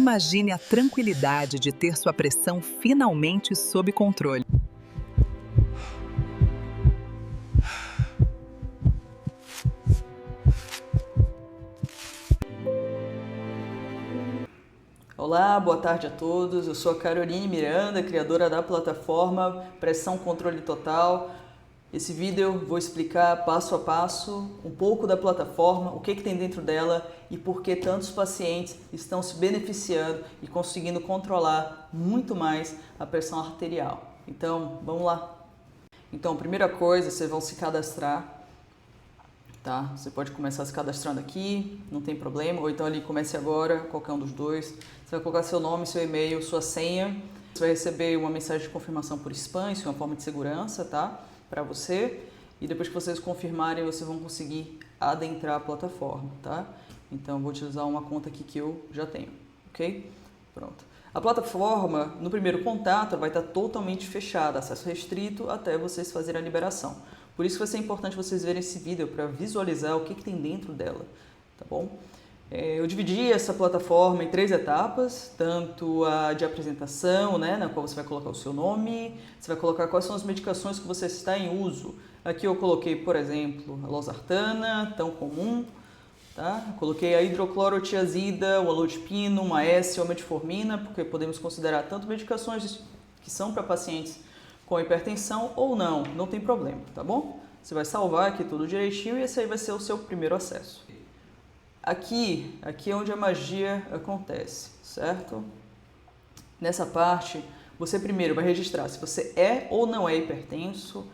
Imagine a tranquilidade de ter sua pressão finalmente sob controle. Olá, boa tarde a todos. Eu sou a Caroline Miranda, criadora da plataforma Pressão Controle Total. Esse vídeo eu vou explicar passo a passo um pouco da plataforma, o que tem dentro dela e por que tantos pacientes estão se beneficiando e conseguindo controlar muito mais a pressão arterial. Então, vamos lá. Então, primeira coisa, vocês vão se cadastrar. Tá? Você pode começar se cadastrando aqui, não tem problema, ou então ali comece agora, qualquer um dos dois. Você vai colocar seu nome, seu e-mail, sua senha. Você vai receber uma mensagem de confirmação por spam, isso é uma forma de segurança, tá? Para você. E depois que vocês confirmarem, vocês vão conseguir adentrar a plataforma, tá? Então eu vou utilizar uma conta aqui que eu já tenho, ok? Pronto. A plataforma, no primeiro contato, vai estar totalmente fechada, acesso restrito até vocês fazerem a liberação. Por isso vai ser importante vocês verem esse vídeo para visualizar o que tem dentro dela, tá bom? Eu dividi essa plataforma em 3 etapas, tanto a de apresentação, né, na qual você vai colocar o seu nome, você vai colocar quais são as medicações que você está em uso. Aqui eu coloquei, por exemplo, a losartana, tão comum, tá? Eu coloquei a hidroclorotiazida, o alodipino, uma S ou metformina, porque podemos considerar tanto medicações que são para pacientes com hipertensão ou não tem problema, tá bom? Você vai salvar aqui tudo direitinho e esse aí vai ser o seu primeiro acesso. Aqui é onde a magia acontece, certo? Nessa parte, você primeiro vai registrar se você é ou não é hipertenso.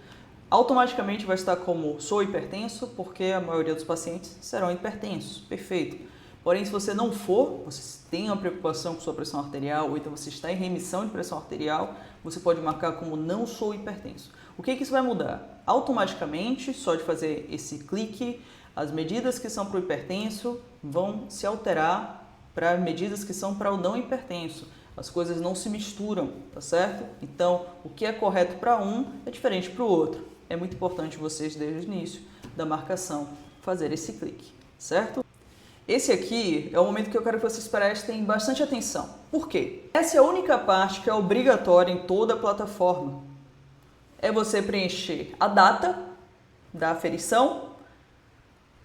Automaticamente vai estar como sou hipertenso, porque a maioria dos pacientes serão hipertensos, perfeito. Porém, se você não for, você tem uma preocupação com sua pressão arterial, ou então você está em remissão de pressão arterial, você pode marcar como não sou hipertenso. O que isso vai mudar? Automaticamente, só de fazer esse clique, as medidas que são para o hipertenso vão se alterar para medidas que são para o não hipertenso. As coisas não se misturam, tá certo? Então, o que é correto para um é diferente para o outro. É muito importante vocês, desde o início da marcação, fazer esse clique, certo? Esse aqui é o momento que eu quero que vocês prestem bastante atenção. Por quê? Essa é a única parte que é obrigatória em toda a plataforma. É você preencher a data da aferição,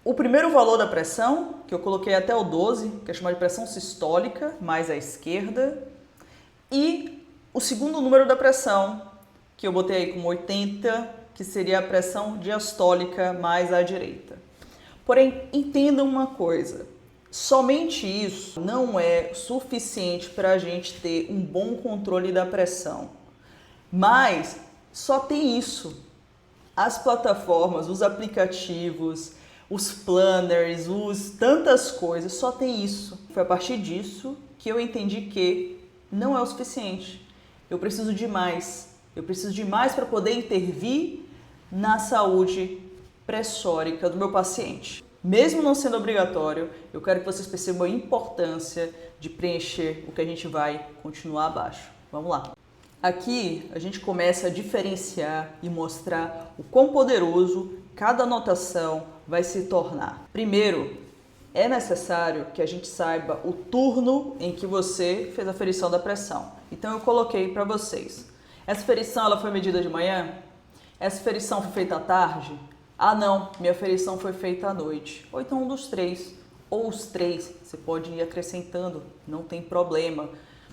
o primeiro valor da pressão, que eu coloquei até o 12, que é chamado de pressão sistólica, mais à esquerda, e o segundo número da pressão, que eu botei aí como 80, que seria a pressão diastólica mais à direita. Porém, entendam uma coisa, somente isso não é suficiente para a gente ter um bom controle da pressão, mas só tem isso. As plataformas, os aplicativos, os planners, tantas coisas, só tem isso. Foi a partir disso que eu entendi que não é o suficiente. Eu preciso de mais. Eu preciso de mais para poder intervir na saúde pressórica do meu paciente. Mesmo não sendo obrigatório, eu quero que vocês percebam a importância de preencher o que a gente vai continuar abaixo. Vamos lá. Aqui a gente começa a diferenciar e mostrar o quão poderoso cada anotação vai se tornar. Primeiro, é necessário que a gente saiba o turno em que você fez a ferição da pressão. Então eu coloquei para vocês. Essa ferição ela foi medida de manhã? Essa ferição foi feita à tarde? Ah não, minha ferição foi feita à noite. Ou então um dos 3, ou os 3, você pode ir acrescentando, não tem problema.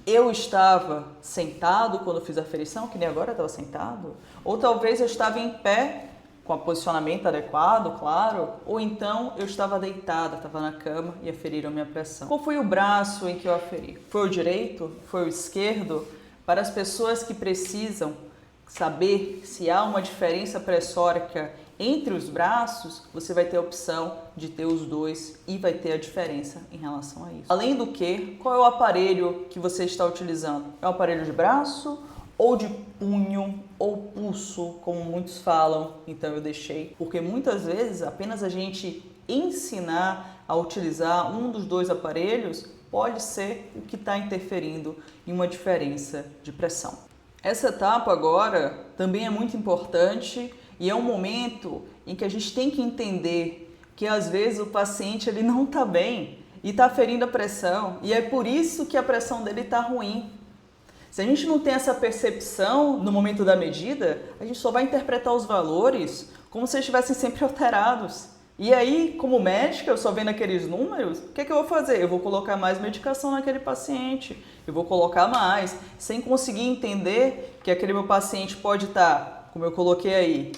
Eu estava sentado quando fiz a ferição, que nem agora eu estava sentado, ou talvez eu estava em pé, com o posicionamento adequado, claro, ou então eu estava deitada, estava na cama e aferiram minha pressão. Qual foi o braço em que eu aferi? Foi o direito? Foi o esquerdo? Para as pessoas que precisam saber se há uma diferença pressórica entre os braços, você vai ter a opção de ter os dois e vai ter a diferença em relação a isso. Além do que, qual é o aparelho que você está utilizando? É um aparelho de braço ou de punho ou pulso, como muitos falam? Então eu deixei, porque muitas vezes apenas a gente ensinar a utilizar um dos dois aparelhos pode ser o que está interferindo em uma diferença de pressão. Essa etapa agora também é muito importante e é um momento em que a gente tem que entender que às vezes o paciente ele não está bem e está ferindo a pressão, e é por isso que a pressão dele está ruim. Se a gente não tem essa percepção no momento da medida, a gente só vai interpretar os valores como se eles estivessem sempre alterados. E aí, como médica, eu só vendo aqueles números, o que eu vou fazer? Eu vou colocar mais medicação naquele paciente, eu vou colocar mais, sem conseguir entender que aquele meu paciente pode estar, como eu coloquei aí,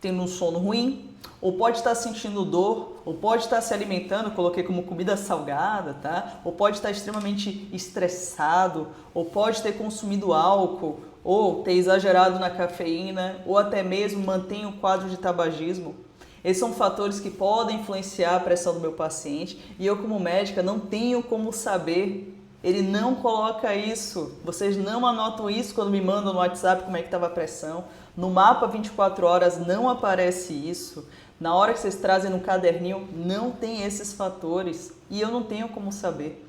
tendo um sono ruim, ou pode estar sentindo dor, ou pode estar se alimentando, coloquei como comida salgada, tá? Ou pode estar extremamente estressado, ou pode ter consumido álcool, ou ter exagerado na cafeína, ou até mesmo mantém o quadro de tabagismo. Esses são fatores que podem influenciar a pressão do meu paciente e eu, como médica, não tenho como saber. Ele não coloca isso. Vocês não anotam isso quando me mandam no WhatsApp como é que estava a pressão. No mapa 24 horas não aparece isso. Na hora que vocês trazem no caderninho, não tem esses fatores e eu não tenho como saber.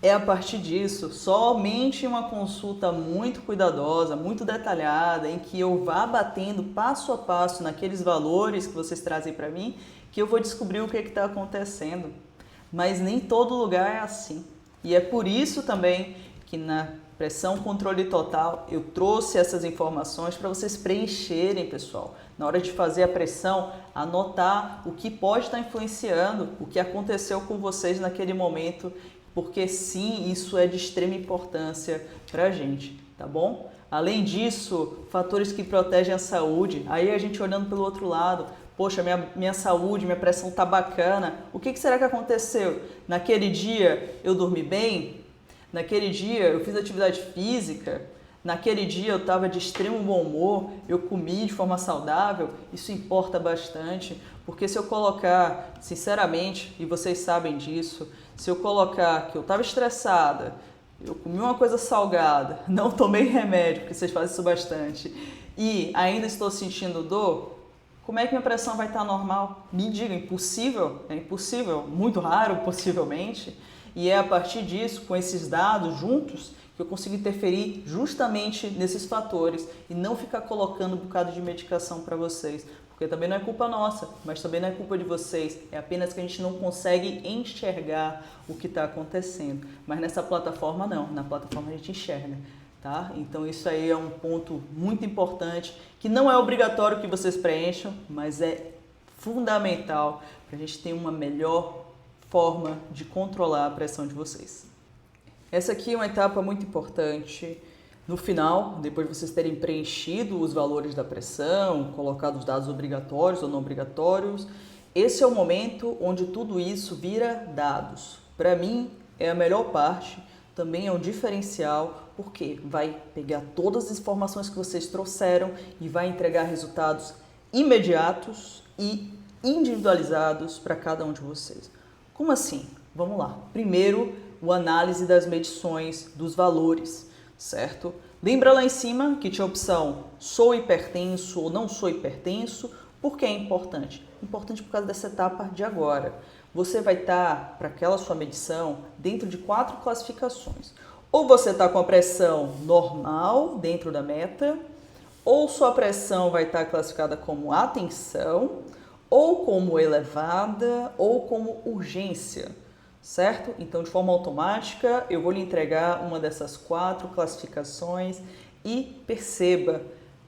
É a partir disso, somente uma consulta muito cuidadosa, muito detalhada, em que eu vá batendo passo a passo naqueles valores que vocês trazem para mim, que eu vou descobrir o que está acontecendo. Mas nem todo lugar é assim. E é por isso também que na pressão controle total eu trouxe essas informações para vocês preencherem, pessoal. Na hora de fazer a pressão, anotar o que pode estar influenciando, o que aconteceu com vocês naquele momento, porque sim, isso é de extrema importância para a gente, tá bom? Além disso, fatores que protegem a saúde, aí a gente olhando pelo outro lado, poxa, minha saúde, minha pressão tá bacana, o que será que aconteceu? Naquele dia eu dormi bem? Naquele dia eu fiz atividade física? Naquele dia eu estava de extremo bom humor, eu comi de forma saudável? Isso importa bastante, porque se eu colocar, sinceramente, e vocês sabem disso, se eu colocar que eu estava estressada, eu comi uma coisa salgada, não tomei remédio, porque vocês fazem isso bastante, e ainda estou sentindo dor, como é que minha pressão vai estar normal? Me diga, impossível? É impossível, muito raro, possivelmente, e é a partir disso, com esses dados juntos, que eu consigo interferir justamente nesses fatores e não ficar colocando um bocado de medicação para vocês, porque também não é culpa nossa, mas também não é culpa de vocês, é apenas que a gente não consegue enxergar o que está acontecendo. Mas nessa plataforma não, na plataforma a gente enxerga, tá? Então isso aí é um ponto muito importante, que não é obrigatório que vocês preencham, mas é fundamental para a gente ter uma melhor forma de controlar a pressão de vocês. Essa aqui é uma etapa muito importante. No final, depois de vocês terem preenchido os valores da pressão, colocado os dados obrigatórios ou não obrigatórios, esse é o momento onde tudo isso vira dados. Para mim, é a melhor parte, também é um diferencial, porque vai pegar todas as informações que vocês trouxeram e vai entregar resultados imediatos e individualizados para cada um de vocês. Como assim? Vamos lá. Primeiro, a análise das medições dos valores, certo? Lembra lá em cima que tinha a opção sou hipertenso ou não sou hipertenso? Por que é importante? Importante por causa dessa etapa de agora. Você vai estar, para aquela sua medição, dentro de 4 classificações. Ou você está com a pressão normal, dentro da meta, ou sua pressão vai estar classificada como atenção, ou como elevada, ou como urgência. Certo? Então, de forma automática, eu vou lhe entregar uma dessas 4 classificações e perceba,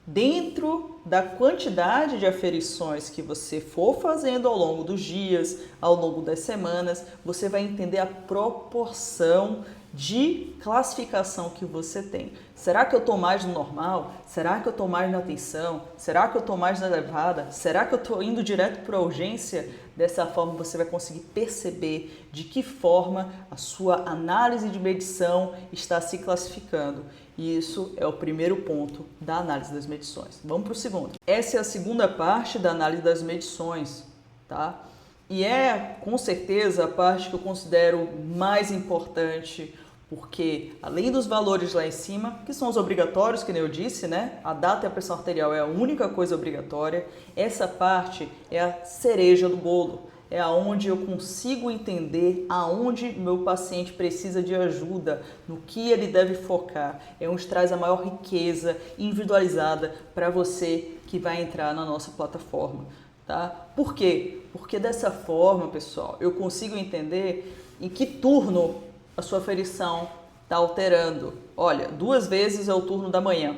dentro da quantidade de aferições que você for fazendo ao longo dos dias, ao longo das semanas, você vai entender a proporção de classificação que você tem. Será que eu estou mais no normal? Será que eu estou mais na atenção? Será que eu estou mais na elevada? Será que eu estou indo direto para a urgência? Dessa forma você vai conseguir perceber de que forma a sua análise de medição está se classificando. E isso é o primeiro ponto da análise das medições. Vamos para o segundo. Essa é a segunda parte da análise das medições, tá? E é, com certeza, a parte que eu considero mais importante, porque além dos valores lá em cima, que são os obrigatórios, que nem eu disse, né? A data e a pressão arterial é a única coisa obrigatória. Essa parte é a cereja do bolo. É aonde eu consigo entender aonde meu paciente precisa de ajuda, no que ele deve focar. É onde traz a maior riqueza individualizada para você que vai entrar na nossa plataforma. tá? Por quê? Porque dessa forma, pessoal, eu consigo entender em que turno a sua aferição está alterando. Olha, 2 vezes é o turno da manhã.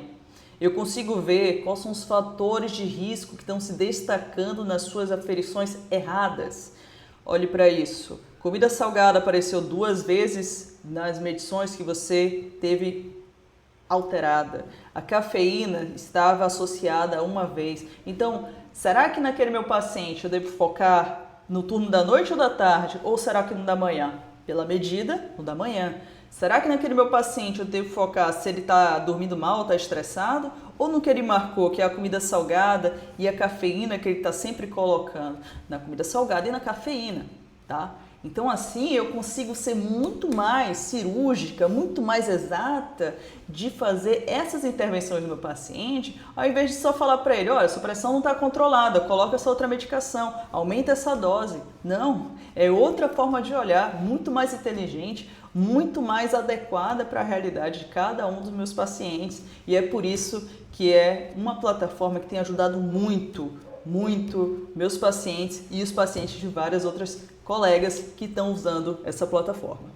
Eu consigo ver quais são os fatores de risco que estão se destacando nas suas aferições erradas. Olhe para isso. Comida salgada apareceu 2 vezes nas medições que você teve alterada. A cafeína estava associada a 1 vez. Então, será que naquele meu paciente eu devo focar no turno da noite ou da tarde? Ou será que no da manhã? Pela medida, no da manhã. Será que naquele meu paciente eu devo focar se ele está dormindo mal, está estressado? Ou no que ele marcou, que é a comida salgada e a cafeína que ele está sempre colocando? Na comida salgada e na cafeína, tá? Então assim eu consigo ser muito mais cirúrgica, muito mais exata de fazer essas intervenções no meu paciente, ao invés de só falar para ele, olha, sua pressão não está controlada, coloca essa outra medicação, aumenta essa dose. Não, é outra forma de olhar, muito mais inteligente, muito mais adequada para a realidade de cada um dos meus pacientes. E é por isso que é uma plataforma que tem ajudado muito meus pacientes e os pacientes de várias outras colegas que estão usando essa plataforma.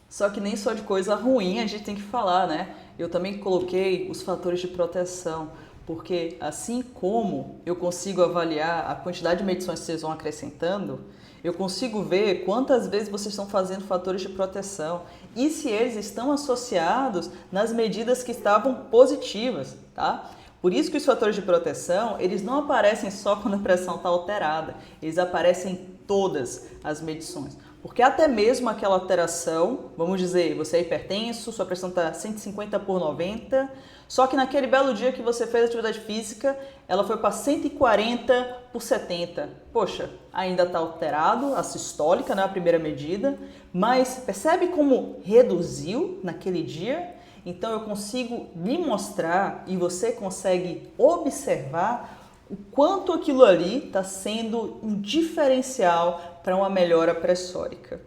Só que nem só de coisa ruim a gente tem que falar, né? Eu também coloquei os fatores de proteção, porque assim como eu consigo avaliar a quantidade de medições que vocês vão acrescentando, eu consigo ver quantas vezes vocês estão fazendo fatores de proteção e se eles estão associados nas medidas que estavam positivas, tá? Por isso que os fatores de proteção, eles não aparecem só quando a pressão está alterada, eles aparecem em todas as medições. Porque até mesmo aquela alteração, vamos dizer, você é hipertenso, sua pressão está 150/90, só que naquele belo dia que você fez atividade física, ela foi para 140/70. Poxa, ainda está alterado, a sistólica, né, a primeira medida, mas percebe como reduziu naquele dia? Então eu consigo lhe mostrar e você consegue observar o quanto aquilo ali está sendo um diferencial para uma melhora pressórica.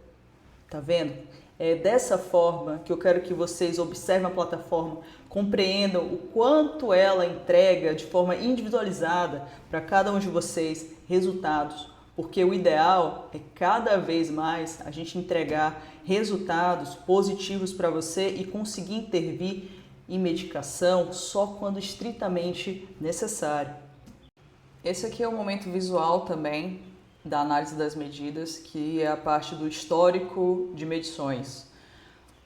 Tá vendo? É dessa forma que eu quero que vocês observem a plataforma, compreendam o quanto ela entrega de forma individualizada para cada um de vocês resultados, porque o ideal é cada vez mais a gente entregar resultados positivos para você e conseguir intervir em medicação só quando estritamente necessário. Esse aqui é o momento visual também da análise das medidas, que é a parte do histórico de medições.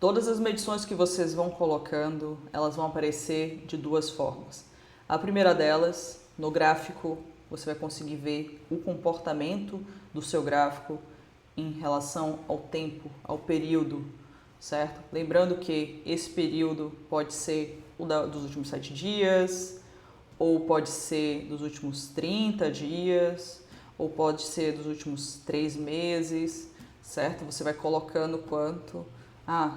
Todas as medições que vocês vão colocando, elas vão aparecer de 2 formas. A primeira delas, no gráfico, você vai conseguir ver o comportamento do seu gráfico em relação ao tempo, ao período, certo? Lembrando que esse período pode ser o dos últimos 7 dias, ou pode ser dos últimos 30 dias, ou pode ser dos últimos 3 meses, certo? Você vai colocando quanto.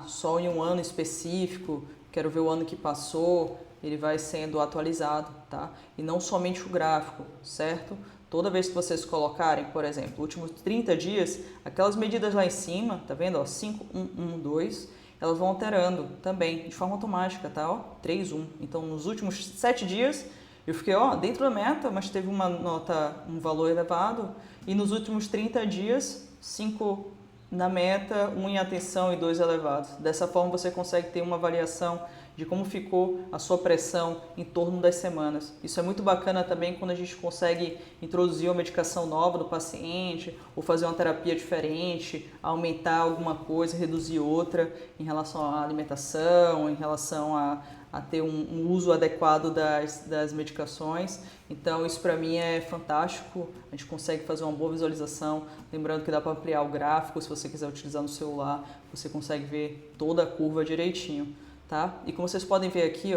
Só em um ano específico, quero ver o ano que passou, ele vai sendo atualizado, tá? E não somente o gráfico, certo? Toda vez que vocês colocarem, por exemplo, últimos 30 dias, aquelas medidas lá em cima, tá vendo? Ó, 5, 1, 1, 2, elas vão alterando também, de forma automática, tá? Ó, 3, 1. Então, nos últimos 7 dias, eu fiquei, dentro da meta, mas teve uma nota, um valor elevado. E nos últimos 30 dias, 5 na meta, 1 em atenção e 2 elevados. Dessa forma, você consegue ter uma avaliação de como ficou a sua pressão em torno das semanas. Isso é muito bacana também quando a gente consegue introduzir uma medicação nova do paciente ou fazer uma terapia diferente, aumentar alguma coisa, reduzir outra em relação à alimentação, em relação a ter um uso adequado das medicações. Então isso para mim é fantástico, a gente consegue fazer uma boa visualização, lembrando que dá para ampliar o gráfico, se você quiser utilizar no celular, você consegue ver toda a curva direitinho. Tá? E como vocês podem ver aqui,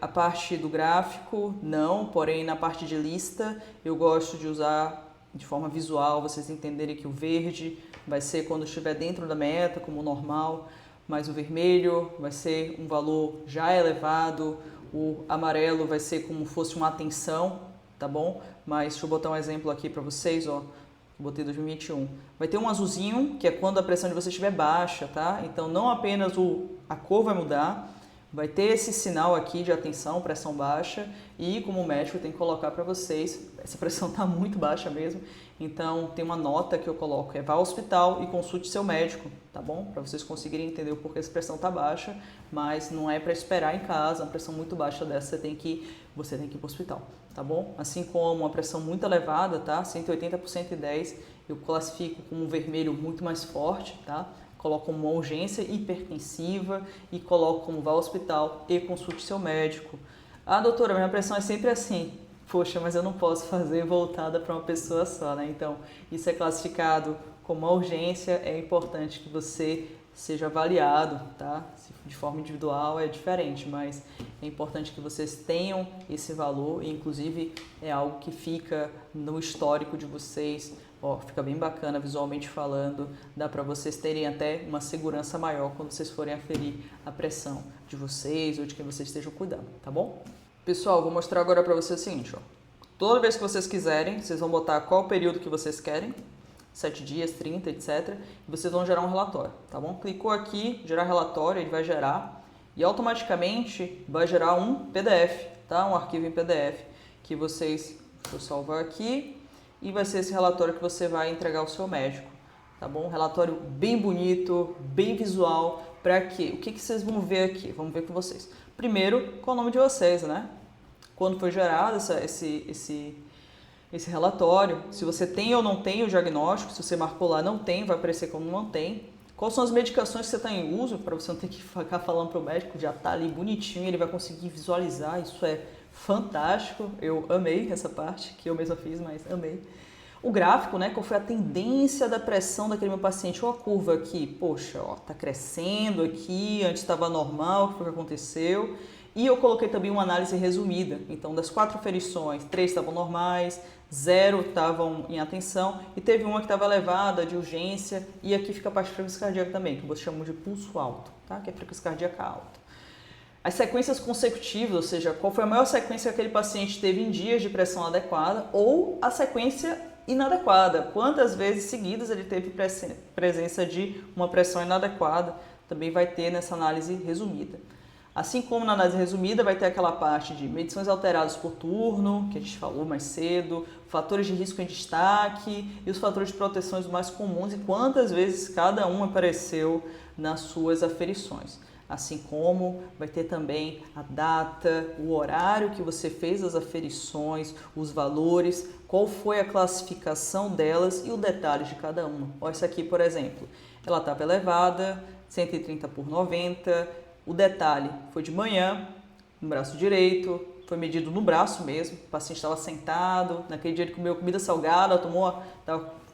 a parte do gráfico não, porém na parte de lista eu gosto de usar de forma visual, vocês entenderem que o verde vai ser quando estiver dentro da meta, como normal, mas o vermelho vai ser um valor já elevado, o amarelo vai ser como fosse uma atenção, tá bom? Mas deixa eu botar um exemplo aqui para vocês, botei 2021. Vai ter um azulzinho, que é quando a pressão de você estiver baixa, tá? Então não apenas a cor vai mudar, vai ter esse sinal aqui de atenção, pressão baixa, e como médico eu tenho que colocar para vocês, essa pressão está muito baixa mesmo, então tem uma nota que eu coloco, vá ao hospital e consulte seu médico, tá bom? Para vocês conseguirem entender o porquê essa pressão está baixa, mas não é para esperar em casa, uma pressão muito baixa dessa você tem que ir para o hospital, tá bom? Assim como uma pressão muito elevada, tá? 180 por 110, eu classifico como um vermelho muito mais forte, tá? Coloco como uma urgência hipertensiva e coloco como vá ao hospital e consulte seu médico. Ah, doutora, minha pressão é sempre assim. Poxa, mas eu não posso fazer voltada para uma pessoa só, né? Então, isso é classificado como uma urgência, é importante que você seja avaliado, tá? De forma individual é diferente, mas é importante que vocês tenham esse valor e, inclusive, é algo que fica no histórico de vocês. Ó, fica bem bacana visualmente falando, dá para vocês terem até uma segurança maior quando vocês forem aferir a pressão de vocês ou de quem vocês estejam cuidando, tá bom? Pessoal, vou mostrar agora para vocês o seguinte, ó. Toda vez que vocês quiserem, vocês vão botar qual período que vocês querem, 7 dias, 30, etc. E vocês vão gerar um relatório, tá bom? Clicou aqui, gerar relatório, ele vai gerar e automaticamente vai gerar um PDF, tá? Um arquivo em PDF que vocês, vou salvar aqui, e vai ser esse relatório que você vai entregar ao seu médico, tá bom? Um relatório bem bonito, bem visual, para quê? O que vocês vão ver aqui? Vamos ver com vocês. Primeiro, qual é o nome de vocês, né? Quando foi gerado esse relatório, se você tem ou não tem o diagnóstico, se você marcou lá não tem, vai aparecer como não tem. Quais são as medicações que você está em uso, para você não ter que ficar falando para o médico, já está ali bonitinho, ele vai conseguir visualizar, isso é fantástico, eu amei essa parte, que eu mesma fiz, mas amei. O gráfico, né, qual foi a tendência da pressão daquele meu paciente, ou a curva aqui, poxa, ó, tá crescendo aqui, antes estava normal, o que foi que aconteceu? E eu coloquei também uma análise resumida, então das 4 aferições, 3 estavam normais, 0 estavam em atenção e teve uma que estava elevada, de urgência, e aqui fica a parte de frequência cardíaca também, que você chama de pulso alto, tá? Que é frequência cardíaca alta. As sequências consecutivas, ou seja, qual foi a maior sequência que aquele paciente teve em dias de pressão adequada ou a sequência inadequada, quantas vezes seguidas ele teve presença de uma pressão inadequada, também vai ter nessa análise resumida. Assim como na análise resumida vai ter aquela parte de medições alteradas por turno, que a gente falou mais cedo, fatores de risco em destaque e os fatores de proteção mais comuns e quantas vezes cada um apareceu nas suas aferições. Assim como vai ter também a data, o horário que você fez as aferições, os valores, qual foi a classificação delas e o detalhe de cada uma. Olha essa aqui, por exemplo, ela estava elevada, 130 por 90, o detalhe foi de manhã, no braço direito, foi medido no braço mesmo, o paciente estava sentado, naquele dia ele comeu comida salgada,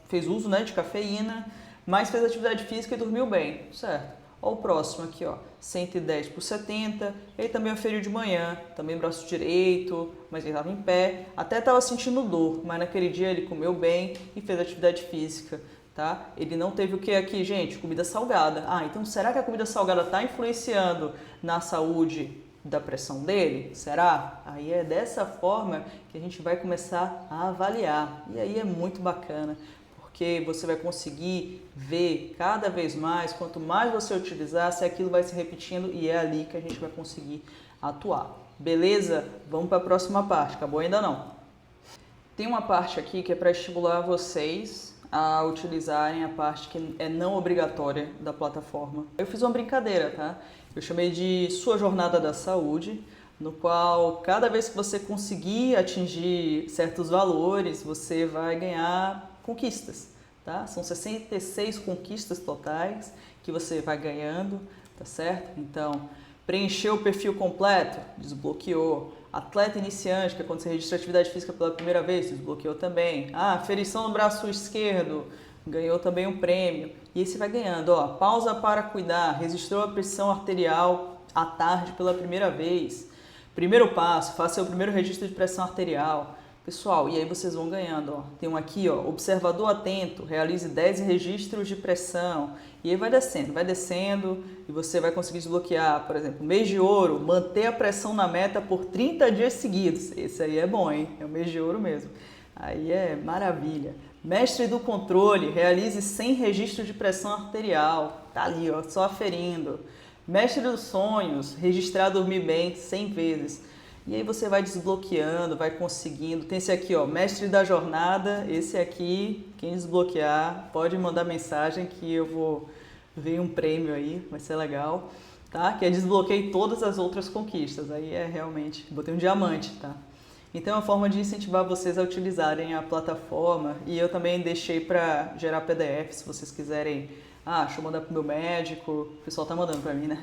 fez uso, né, de cafeína, mas fez atividade física e dormiu bem, certo? Olha o próximo aqui, ó, 110 por 70, ele também aferiu de manhã, também braço direito, mas ele estava em pé, até estava sentindo dor, mas naquele dia ele comeu bem e fez atividade física, tá? Ele não teve o que aqui, gente? Comida salgada. Ah, então será que a comida salgada está influenciando na saúde da pressão dele? Será? Aí é dessa forma que a gente vai começar a avaliar, e aí é muito bacana, porque você vai conseguir ver cada vez mais, quanto mais você utilizar, se aquilo vai se repetindo e é ali que a gente vai conseguir atuar. Beleza? Vamos para a próxima parte, acabou ainda não? Tem uma parte aqui que é para estimular vocês a utilizarem a parte que é não obrigatória da plataforma. Eu fiz uma brincadeira, tá? Eu chamei de Sua Jornada da Saúde, no qual cada vez que você conseguir atingir certos valores, você vai ganhar conquistas, tá? São 66 conquistas totais que você vai ganhando, tá certo? Então, preencheu o perfil completo, desbloqueou. Atleta iniciante, que é quando você registra atividade física pela primeira vez, desbloqueou também. Ah, aferição no braço esquerdo, ganhou também um prêmio. E aí você vai ganhando, ó, pausa para cuidar, registrou a pressão arterial à tarde pela primeira vez. Primeiro passo, faça seu primeiro registro de pressão arterial. Pessoal, e aí vocês vão ganhando, ó. Tem um aqui, ó, observador atento, realize 10 registros de pressão. E aí vai descendo e você vai conseguir desbloquear, por exemplo, mês de ouro, manter a pressão na meta por 30 dias seguidos. Esse aí é bom, hein? É o mês de ouro mesmo. Aí é maravilha. Mestre do controle, realize 100 registros de pressão arterial. Tá ali, ó, só aferindo. Mestre dos sonhos, registrar dormir bem 100 vezes. E aí você vai desbloqueando, vai conseguindo. Tem esse aqui, ó, mestre da jornada. Esse aqui, quem desbloquear, pode mandar mensagem que eu vou ver um prêmio aí, vai ser legal, tá? Que é desbloqueei todas as outras conquistas. Aí é realmente, botei um diamante, tá? Então é uma forma de incentivar vocês a utilizarem a plataforma. E eu também deixei para gerar PDF, se vocês quiserem. Ah, deixa eu mandar pro meu médico, o pessoal tá mandando para mim, né?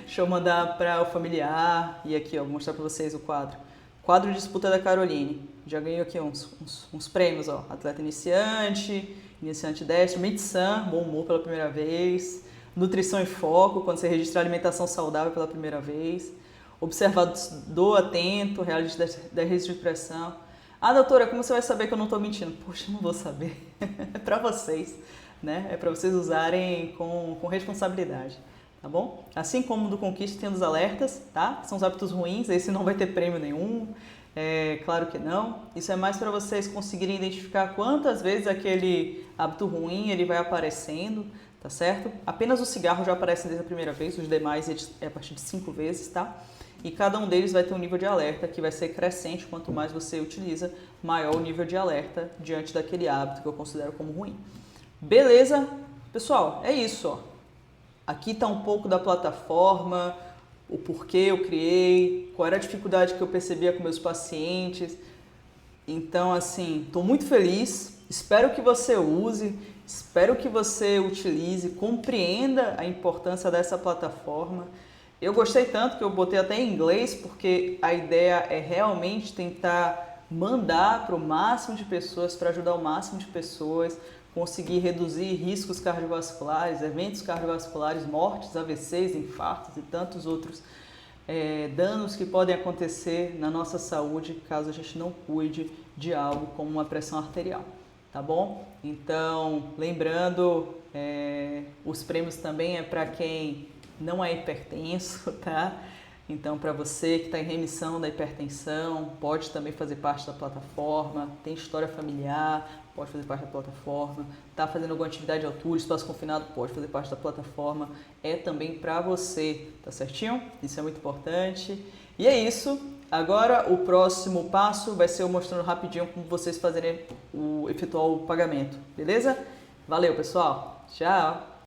Deixa eu mandar para o familiar. E aqui, ó, vou mostrar para vocês o quadro. Quadro de disputa da Caroline. Já ganhei aqui uns prêmios, ó. Atleta iniciante, iniciante destro, Mitsam, bom humor pela primeira vez. Nutrição em foco, quando você registrar alimentação saudável pela primeira vez. Observador atento, realista 10 registros de pressão. Ah, doutora, como você vai saber que eu não estou mentindo? Poxa, eu não vou saber. É para vocês, né? É para vocês usarem com responsabilidade, tá bom? Assim como do Conquista tem os alertas, tá? São os hábitos ruins, esse não vai ter prêmio nenhum. É claro que não. Isso é mais para vocês conseguirem identificar quantas vezes aquele hábito ruim ele vai aparecendo, tá certo? Apenas o cigarro já aparece desde a primeira vez, os demais é a partir de 5 vezes, tá? E cada um deles vai ter um nível de alerta que vai ser crescente. Quanto mais você utiliza, maior o nível de alerta diante daquele hábito que eu considero como ruim. Beleza? Pessoal, é isso, ó. Aqui está um pouco da plataforma, o porquê eu criei, qual era a dificuldade que eu percebia com meus pacientes. Então, assim, estou muito feliz, espero que você use, espero que você utilize, compreenda a importância dessa plataforma. Eu gostei tanto que eu botei até em inglês, porque a ideia é realmente tentar mandar para o máximo de pessoas, para ajudar o máximo de pessoas, conseguir reduzir riscos cardiovasculares, eventos cardiovasculares, mortes, AVCs, infartos e tantos outros danos que podem acontecer na nossa saúde caso a gente não cuide de algo como uma pressão arterial, tá bom? Então, lembrando, os prêmios também é para quem não é hipertenso, tá? Então, para você que está em remissão da hipertensão, pode também fazer parte da plataforma, tem história familiar, pode fazer parte da plataforma, está fazendo alguma atividade de altura, espaço confinado, pode fazer parte da plataforma, é também para você, tá certinho? Isso é muito importante. E é isso. Agora, o próximo passo vai ser eu mostrando rapidinho como vocês efetuar o pagamento, beleza? Valeu, pessoal! Tchau!